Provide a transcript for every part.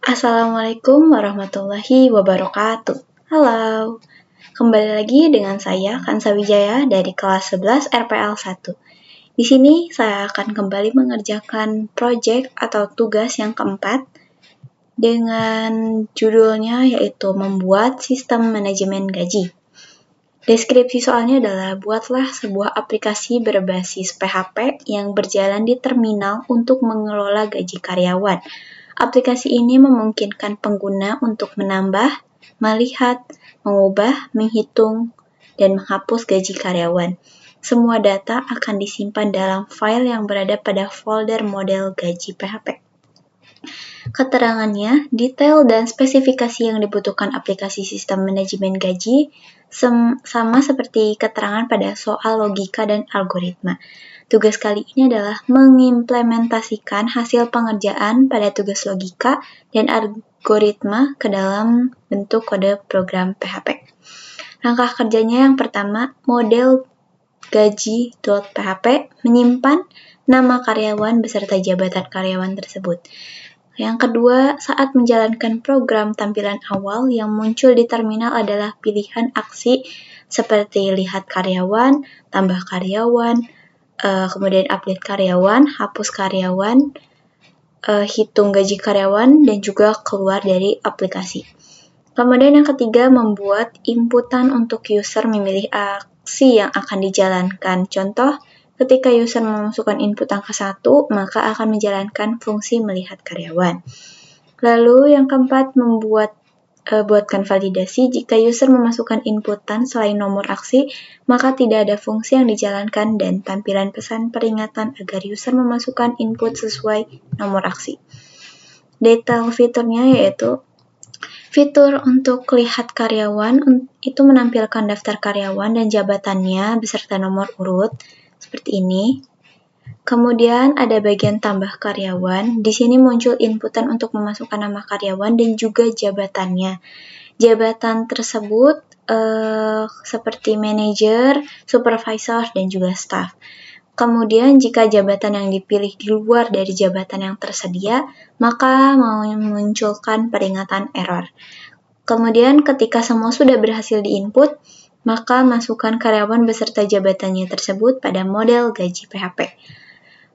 Assalamualaikum warahmatullahi wabarakatuh. Halo, kembali lagi dengan saya Kansa Wijaya dari kelas 11 RPL 1. Di sini saya akan kembali mengerjakan proyek atau tugas yang keempat dengan judulnya yaitu membuat sistem manajemen gaji. Deskripsi soalnya adalah buatlah sebuah aplikasi berbasis PHP yang berjalan di terminal untuk mengelola gaji karyawan. Aplikasi ini memungkinkan pengguna untuk menambah, melihat, mengubah, menghitung, dan menghapus gaji karyawan. Semua data akan disimpan dalam file yang berada pada folder model gaji PHP. Keterangannya, detail dan spesifikasi yang dibutuhkan aplikasi sistem manajemen gaji sama seperti keterangan pada soal logika dan algoritma. Tugas kali ini adalah mengimplementasikan hasil pengerjaan pada tugas logika dan algoritma ke dalam bentuk kode program PHP. Langkah kerjanya yang pertama, model gaji.php menyimpan nama karyawan beserta jabatan karyawan tersebut. Yang kedua, saat menjalankan program tampilan awal yang muncul di terminal adalah pilihan aksi seperti lihat karyawan, tambah karyawan, kemudian update karyawan, hapus karyawan, hitung gaji karyawan, dan juga keluar dari aplikasi. Kemudian yang ketiga, membuat inputan untuk user memilih aksi yang akan dijalankan. Contoh, ketika user memasukkan input angka 1, maka akan menjalankan fungsi melihat karyawan. Lalu yang keempat, buatkan validasi. Jika user memasukkan inputan selain nomor aksi, maka tidak ada fungsi yang dijalankan dan tampilan pesan peringatan agar user memasukkan input sesuai nomor aksi. Detail fiturnya yaitu fitur untuk lihat karyawan itu menampilkan daftar karyawan dan jabatannya beserta nomor urut seperti ini. Kemudian ada bagian tambah karyawan. Di sini muncul inputan untuk memasukkan nama karyawan dan juga jabatannya. Jabatan tersebut seperti manajer, supervisor, dan juga staff. Kemudian jika jabatan yang dipilih di luar dari jabatan yang tersedia, maka memunculkan peringatan error. Kemudian ketika semua sudah berhasil diinput, maka masukkan karyawan beserta jabatannya tersebut pada model gaji PHP.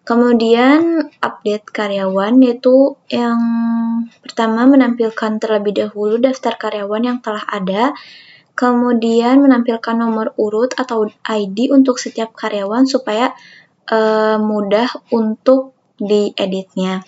Kemudian update karyawan yaitu yang pertama menampilkan terlebih dahulu daftar karyawan yang telah ada, kemudian menampilkan nomor urut atau ID untuk setiap karyawan supaya mudah untuk dieditnya.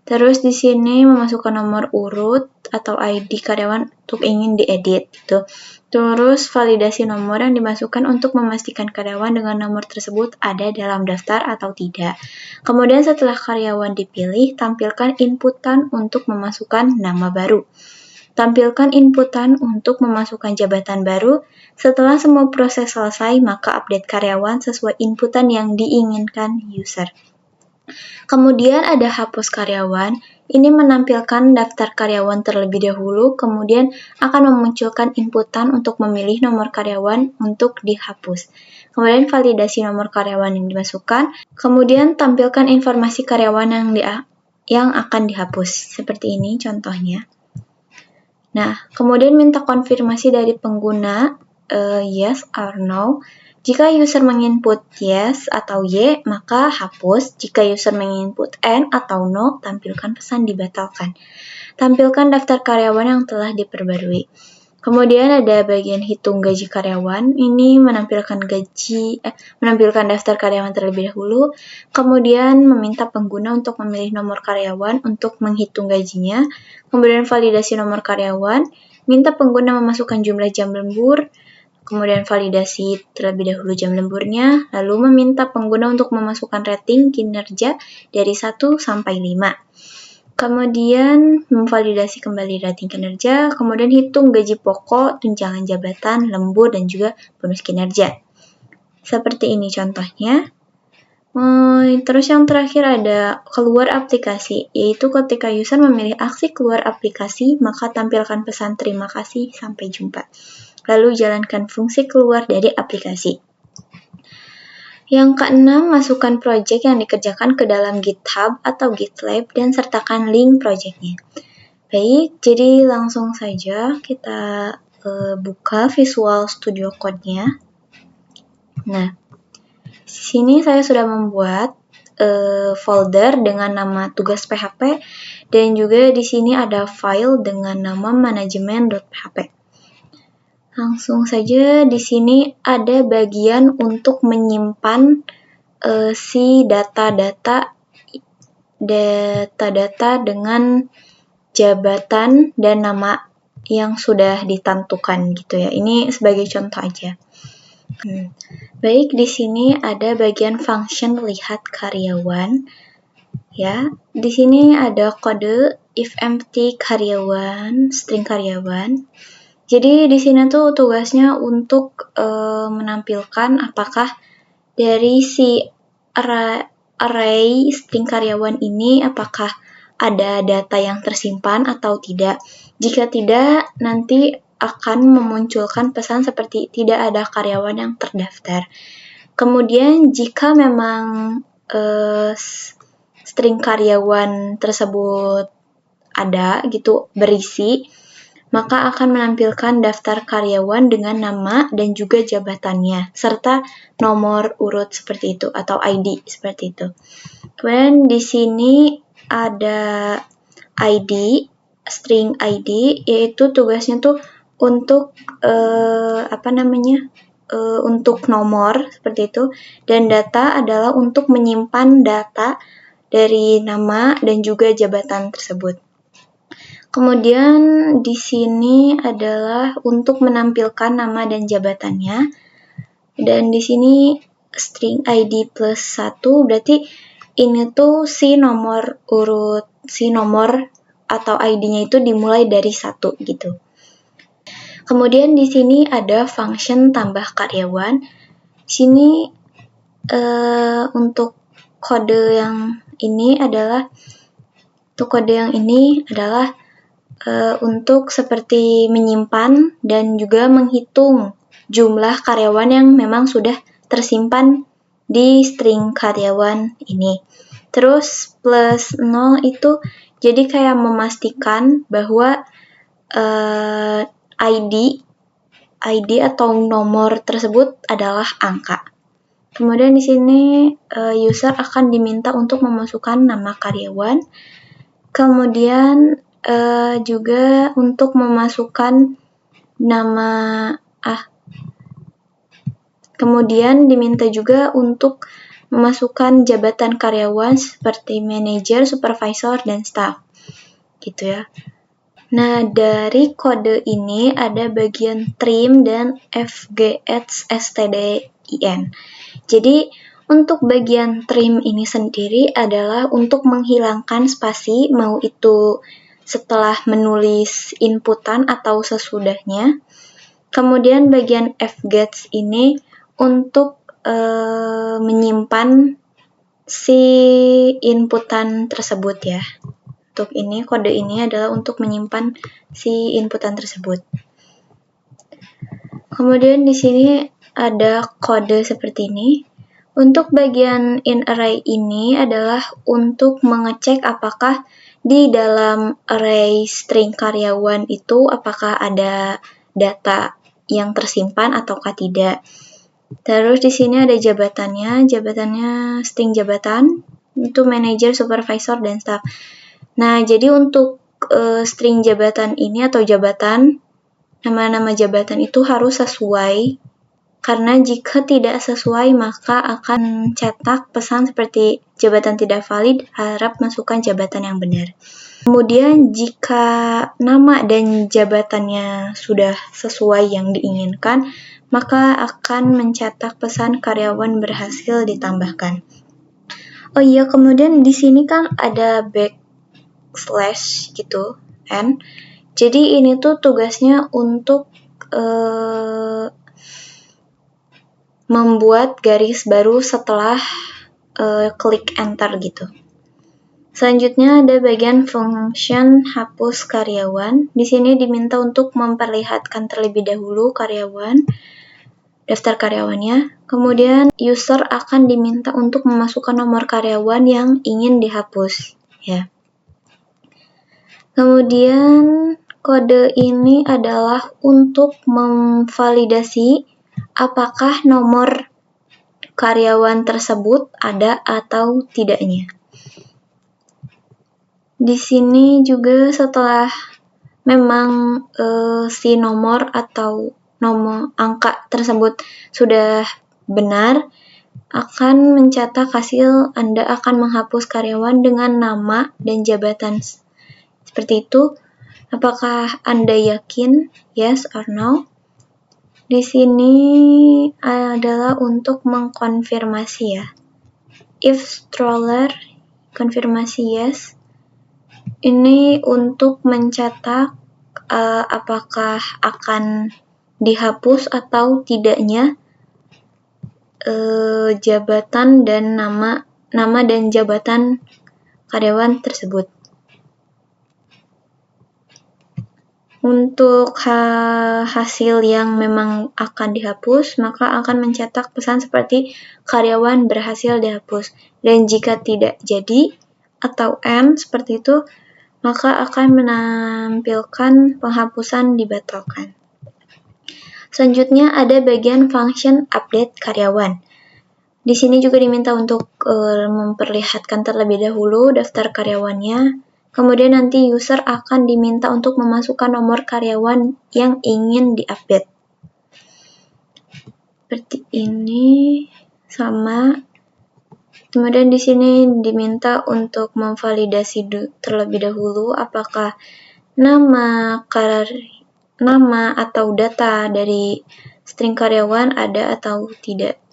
Terus di sini memasukkan nomor urut atau ID karyawan untuk ingin diedit gitu. Terus validasi nomor yang dimasukkan untuk memastikan karyawan dengan nomor tersebut ada dalam daftar atau tidak. Kemudian setelah karyawan dipilih, tampilkan inputan untuk memasukkan nama baru. Tampilkan inputan untuk memasukkan jabatan baru. Setelah semua proses selesai, maka update karyawan sesuai inputan yang diinginkan user. Kemudian ada hapus karyawan. Ini menampilkan daftar karyawan terlebih dahulu, kemudian akan memunculkan inputan untuk memilih nomor karyawan untuk dihapus. Kemudian validasi nomor karyawan yang dimasukkan, kemudian tampilkan informasi karyawan yang akan dihapus. Seperti ini contohnya. Nah, kemudian minta konfirmasi dari pengguna, yes or no. Jika user menginput yes atau y, maka hapus. Jika user menginput n atau no, tampilkan pesan dibatalkan. Tampilkan daftar karyawan yang telah diperbarui. Kemudian ada bagian hitung gaji karyawan. Ini menampilkan daftar karyawan terlebih dahulu. Kemudian meminta pengguna untuk memilih nomor karyawan untuk menghitung gajinya. Kemudian validasi nomor karyawan. Minta pengguna memasukkan jumlah jam lembur. Kemudian validasi terlebih dahulu jam lemburnya, lalu meminta pengguna untuk memasukkan rating kinerja dari 1 sampai 5. Kemudian memvalidasi kembali rating kinerja, kemudian hitung gaji pokok, tunjangan jabatan, lembur, dan juga bonus kinerja. Seperti ini contohnya. Terus yang terakhir ada keluar aplikasi, yaitu ketika user memilih aksi keluar aplikasi, maka tampilkan pesan terima kasih, sampai jumpa. Lalu jalankan fungsi keluar dari aplikasi. Yang keenam, masukkan project yang dikerjakan ke dalam GitHub atau GitLab dan sertakan link projectnya. Baik, jadi langsung saja kita buka Visual Studio Code-nya. Nah, di sini saya sudah membuat folder dengan nama tugas PHP dan juga di sini ada file dengan nama manajemen.php. Langsung saja di sini ada bagian untuk menyimpan si data-data dengan jabatan dan nama yang sudah ditentukan gitu ya. Ini sebagai contoh aja. Baik, di sini ada bagian function lihat karyawan. Ya, di sini ada kode if empty karyawan, string karyawan. Jadi di sini tuh tugasnya untuk menampilkan apakah dari si array string karyawan ini apakah ada data yang tersimpan atau tidak. Jika tidak, nanti akan memunculkan pesan seperti tidak ada karyawan yang terdaftar. Kemudian jika memang string karyawan tersebut ada gitu berisi, maka akan menampilkan daftar karyawan dengan nama dan juga jabatannya serta nomor urut seperti itu atau ID seperti itu. Kemudian di sini ada ID, string ID, yaitu tugasnya tuh untuk untuk nomor seperti itu, dan data adalah untuk menyimpan data dari nama dan juga jabatan tersebut. Kemudian di sini adalah untuk menampilkan nama dan jabatannya, dan di sini string ID plus 1 berarti ini tuh si nomor atau ID-nya itu dimulai dari 1 gitu. Kemudian di sini ada function tambah karyawan. Sini untuk kode yang ini adalah untuk seperti menyimpan dan juga menghitung jumlah karyawan yang memang sudah tersimpan di string karyawan ini. Terus plus 0 itu jadi kayak memastikan bahwa ID atau nomor tersebut adalah angka. Kemudian di sini user akan diminta untuk memasukkan nama karyawan. Kemudian juga untuk memasukkan kemudian diminta juga untuk memasukkan jabatan karyawan seperti manager, supervisor, dan staff. Gitu ya. Nah, dari kode ini ada bagian trim dan fgstdin. Jadi, untuk bagian trim ini sendiri adalah untuk menghilangkan spasi, mau itu setelah menulis inputan atau sesudahnya. Kemudian bagian fgets ini untuk menyimpan si inputan tersebut ya. Untuk ini, kode ini adalah untuk menyimpan si inputan tersebut. Kemudian di sini ada kode seperti ini. Untuk bagian in array ini adalah untuk mengecek apakah di dalam array string karyawan itu apakah ada data yang tersimpan ataukah tidak. Terus di sini ada jabatannya string jabatan, itu manager, supervisor, dan staff. Nah, jadi untuk string jabatan ini atau jabatan, nama-nama jabatan itu harus sesuai, karena jika tidak sesuai maka akan cetak pesan seperti jabatan tidak valid, harap masukkan jabatan yang benar. Kemudian jika nama dan jabatannya sudah sesuai yang diinginkan, maka akan mencetak pesan karyawan berhasil ditambahkan. Oh iya, kemudian di sini kan ada backslash gitu, n. Jadi ini tuh tugasnya untuk membuat garis baru setelah klik enter gitu. Selanjutnya ada bagian function hapus karyawan. Di sini diminta untuk memperlihatkan terlebih dahulu daftar karyawannya. Kemudian user akan diminta untuk memasukkan nomor karyawan yang ingin dihapus, ya. Kemudian kode ini adalah untuk memvalidasi apakah nomor karyawan tersebut ada atau tidaknya. Di sini juga setelah memang si nomor atau nomor angka tersebut sudah benar, akan mencetak hasil Anda akan menghapus karyawan dengan nama dan jabatan. Seperti itu. Apakah Anda yakin? Yes or no? Di sini adalah untuk mengkonfirmasi ya. If stroller, konfirmasi yes. Ini untuk mencetak apakah akan dihapus atau tidaknya jabatan dan nama dan jabatan karyawan tersebut. Untuk hasil yang memang akan dihapus, maka akan mencetak pesan seperti karyawan berhasil dihapus. Dan jika tidak jadi atau N seperti itu, maka akan menampilkan penghapusan dibatalkan. Selanjutnya ada bagian function update karyawan. Di sini juga diminta untuk memperlihatkan terlebih dahulu daftar karyawannya. Kemudian nanti user akan diminta untuk memasukkan nomor karyawan yang ingin diupdate. Seperti ini sama. Kemudian di sini diminta untuk memvalidasi terlebih dahulu apakah nama atau data dari string karyawan ada atau tidak.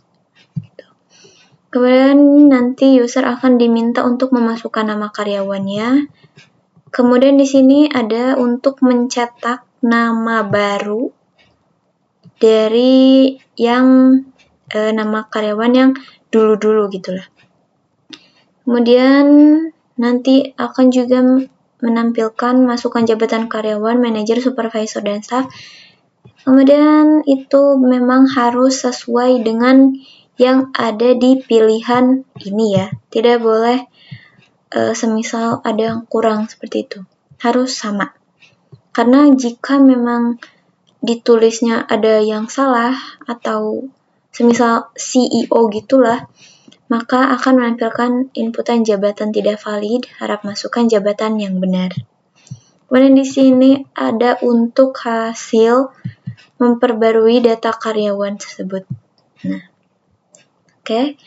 Kemudian nanti user akan diminta untuk memasukkan nama karyawannya. Kemudian di sini ada untuk mencetak nama baru dari yang nama karyawan yang dulu-dulu gitulah. Kemudian nanti akan juga menampilkan masukan jabatan karyawan, manajer, supervisor, dan staff. Kemudian itu memang harus sesuai dengan yang ada di pilihan ini ya. Tidak boleh semisal ada yang kurang seperti itu. Harus sama. Karena jika memang ditulisnya ada yang salah atau semisal CEO gitulah, maka akan menampilkan inputan jabatan tidak valid, harap masukkan jabatan yang benar. Kemudian di sini ada untuk hasil memperbarui data karyawan tersebut. Nah, oke.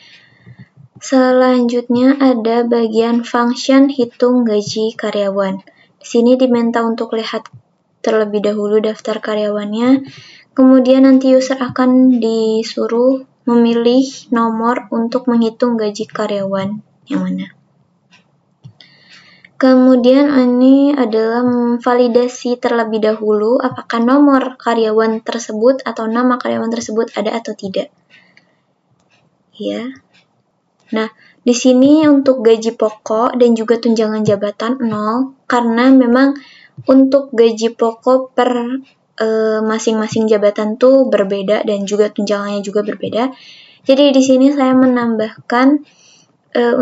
Selanjutnya ada bagian function hitung gaji karyawan. Di sini diminta untuk lihat terlebih dahulu daftar karyawannya. Kemudian nanti user akan disuruh memilih nomor untuk menghitung gaji karyawan yang mana. Kemudian ini adalah validasi terlebih dahulu apakah nomor karyawan tersebut atau nama karyawan tersebut ada atau tidak. Ya. Nah, di sini untuk gaji pokok dan juga tunjangan jabatan 0 karena memang untuk gaji pokok per masing-masing jabatan tuh berbeda dan juga tunjangannya juga berbeda. Jadi di sini saya menambahkan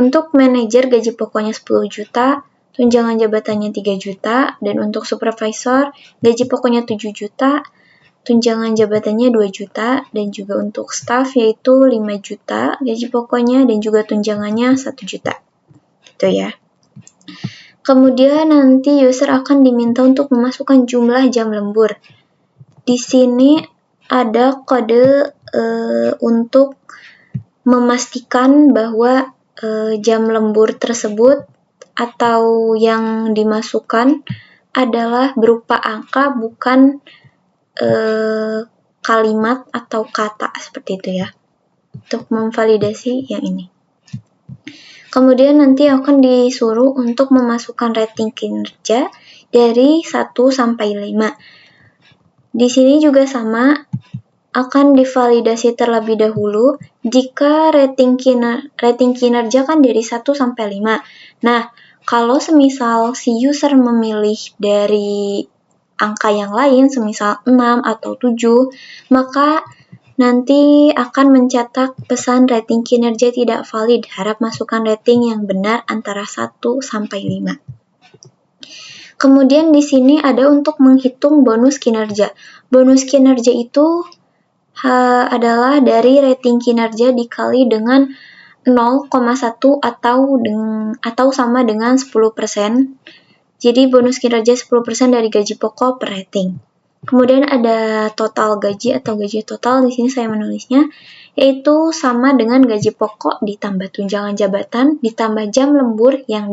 untuk manajer gaji pokoknya 10 juta, tunjangan jabatannya 3 juta, dan untuk supervisor gaji pokoknya 7 juta, tunjangan jabatannya 2 juta, dan juga untuk staff yaitu 5 juta gaji pokoknya dan juga tunjangannya 1 juta. Gitu ya. Kemudian nanti user akan diminta untuk memasukkan jumlah jam lembur. Di sini ada kode untuk memastikan bahwa jam lembur tersebut atau yang dimasukkan adalah berupa angka bukan kalimat atau kata seperti itu ya, untuk memvalidasi yang ini. Kemudian nanti akan disuruh untuk memasukkan rating kinerja dari 1 sampai 5. Di sini juga sama, akan divalidasi terlebih dahulu jika rating kinerja kan dari 1 sampai 5. Nah, kalau semisal si user memilih dari angka yang lain, semisal 6 atau 7, maka nanti akan mencetak pesan rating kinerja tidak valid. Harap masukkan rating yang benar antara 1 sampai 5. Kemudian di sini ada untuk menghitung bonus kinerja. Bonus kinerja itu adalah dari rating kinerja dikali dengan 0,1 atau sama dengan 10%. Jadi bonus kinerja 10% dari gaji pokok per rating. Kemudian ada total gaji atau gaji total, di sini saya menulisnya, yaitu sama dengan gaji pokok ditambah tunjangan jabatan ditambah jam lembur yang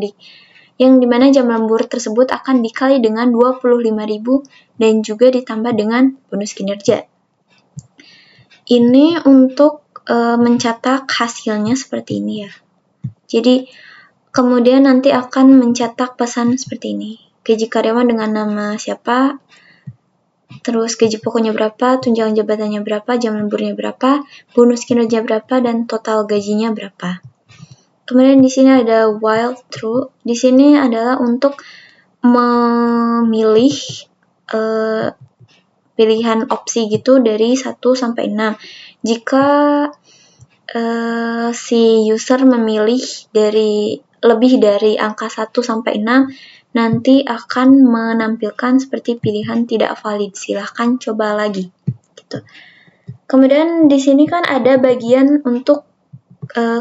dimana jam lembur tersebut akan dikali dengan 25.000 dan juga ditambah dengan bonus kinerja. Ini untuk mencetak hasilnya seperti ini ya. Jadi kemudian nanti akan mencetak pesan seperti ini. Gaji karyawan dengan nama siapa, terus gaji pokoknya berapa, tunjangan jabatannya berapa, jam lemburnya berapa, bonus kinerja berapa, dan total gajinya berapa. Kemudian di sini ada while true. Di sini adalah untuk memilih pilihan opsi gitu dari 1 sampai 6. Jika si user memilih lebih dari angka 1 sampai 6, nanti akan menampilkan seperti pilihan tidak valid. Silahkan coba lagi. Gitu. Kemudian di sini kan ada bagian untuk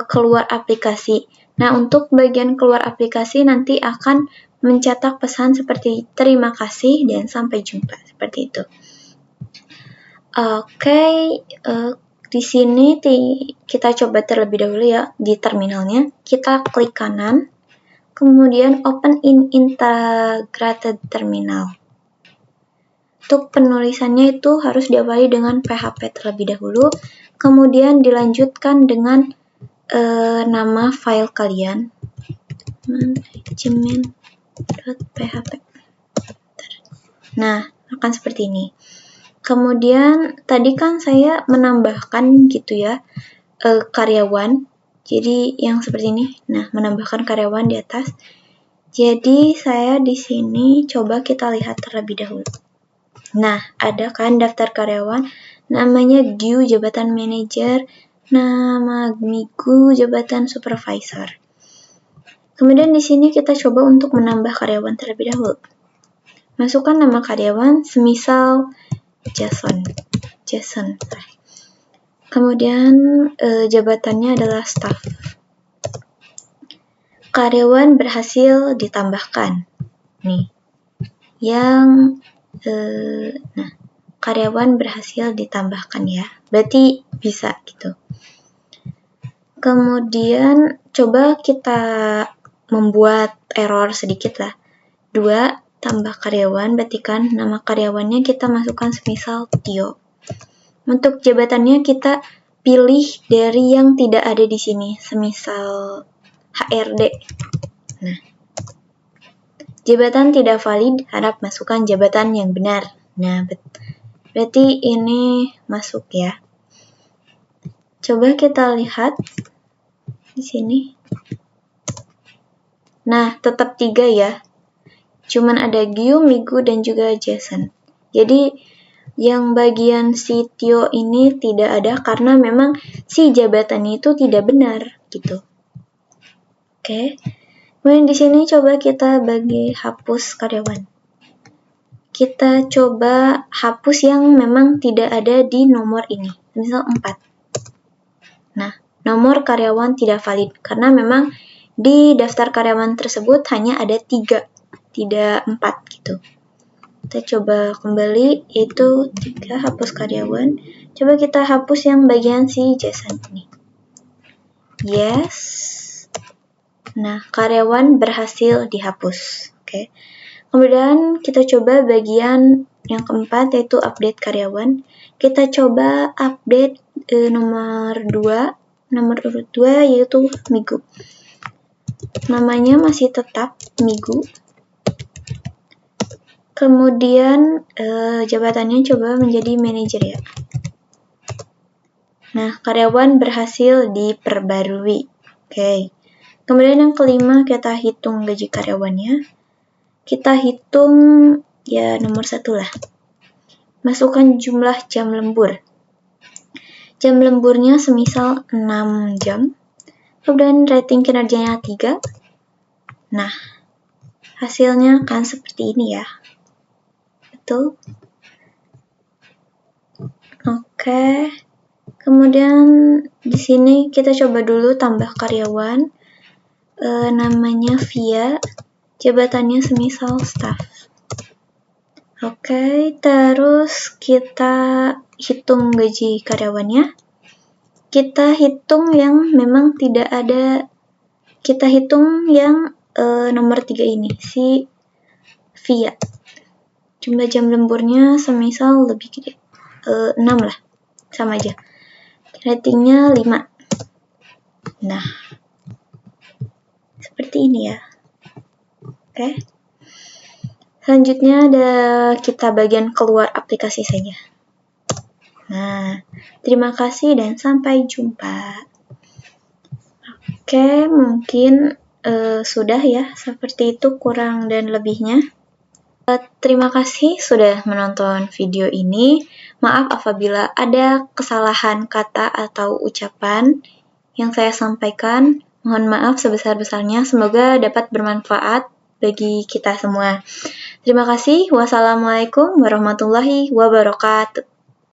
keluar aplikasi. Nah, untuk bagian keluar aplikasi nanti akan mencetak pesan seperti terima kasih dan sampai jumpa, seperti itu. Oke, di sini kita coba terlebih dahulu ya di terminalnya. Kita klik kanan, kemudian open in integrated terminal. Untuk penulisannya itu harus diawali dengan PHP terlebih dahulu, kemudian dilanjutkan dengan nama file kalian, management.php. Nah, akan seperti ini. Kemudian tadi kan saya menambahkan gitu ya karyawan. Jadi yang seperti ini. Nah, menambahkan karyawan di atas. Jadi saya di sini coba kita lihat terlebih dahulu. Nah, ada kan daftar karyawan, namanya Gyu jabatan manajer, nama Migu jabatan supervisor. Kemudian di sini kita coba untuk menambah karyawan terlebih dahulu. Masukkan nama karyawan, semisal Jason. Kemudian jabatannya adalah staff. Karyawan berhasil ditambahkan. Nih, karyawan berhasil ditambahkan ya. Berarti bisa gitu. Kemudian coba kita membuat error sedikit lah. 2 tambah karyawan, berarti kan nama karyawannya kita masukkan semisal Tio. Untuk jabatannya kita pilih dari yang tidak ada di sini, semisal HRD. Nah, jabatan tidak valid, harap masukkan jabatan yang benar. Nah, berarti ini masuk ya. Coba kita lihat di sini. Nah, tetap 3 ya. Cuman ada Gyu, Migu, dan juga Jason. Jadi, yang bagian si Tio ini tidak ada karena memang si jabatannya itu tidak benar gitu. Oke. Kemudian di sini coba kita hapus karyawan. Kita coba hapus yang memang tidak ada di nomor ini. Misal 4. Nah, nomor karyawan tidak valid karena memang di daftar karyawan tersebut hanya ada 3, tidak 4 gitu. Kita coba kembali, yaitu 3 hapus karyawan. Coba kita hapus yang bagian si Jason ini. Yes. Nah, karyawan berhasil dihapus. Oke. Kemudian kita coba bagian yang keempat, yaitu update karyawan. Kita coba update nomor urut 2, yaitu Migu. Namanya masih tetap Migu. Kemudian jabatannya coba menjadi manajer ya. Nah, karyawan berhasil diperbarui. Oke. Kemudian yang kelima, kita hitung gaji karyawannya. Kita hitung ya nomor 1 lah. Masukkan jumlah jam lembur. Jam lemburnya semisal 6 jam. Kemudian rating kinerjanya 3. Nah, Hasilnya kan seperti ini ya. Betul? Oke. Kemudian di sini kita coba dulu tambah karyawan. Namanya Via, jabatannya semisal staff. Oke, terus kita hitung gaji karyawannya. Kita hitung yang memang tidak ada, kita hitung yang nomor 3 ini, si Via. Jumlah jam lemburnya semisal lebih gede, 6 lah, sama aja. Ratingnya 5. Nah, seperti ini ya. Oke. Selanjutnya ada kita bagian keluar aplikasi saja. Nah, terima kasih dan sampai jumpa. Oke, mungkin sudah ya, seperti itu kurang dan lebihnya. Terima kasih sudah menonton video ini. Maaf apabila ada kesalahan kata atau ucapan yang saya sampaikan. Mohon maaf sebesar-besarnya. Semoga dapat bermanfaat bagi kita semua. Terima kasih. Wassalamualaikum warahmatullahi wabarakatuh.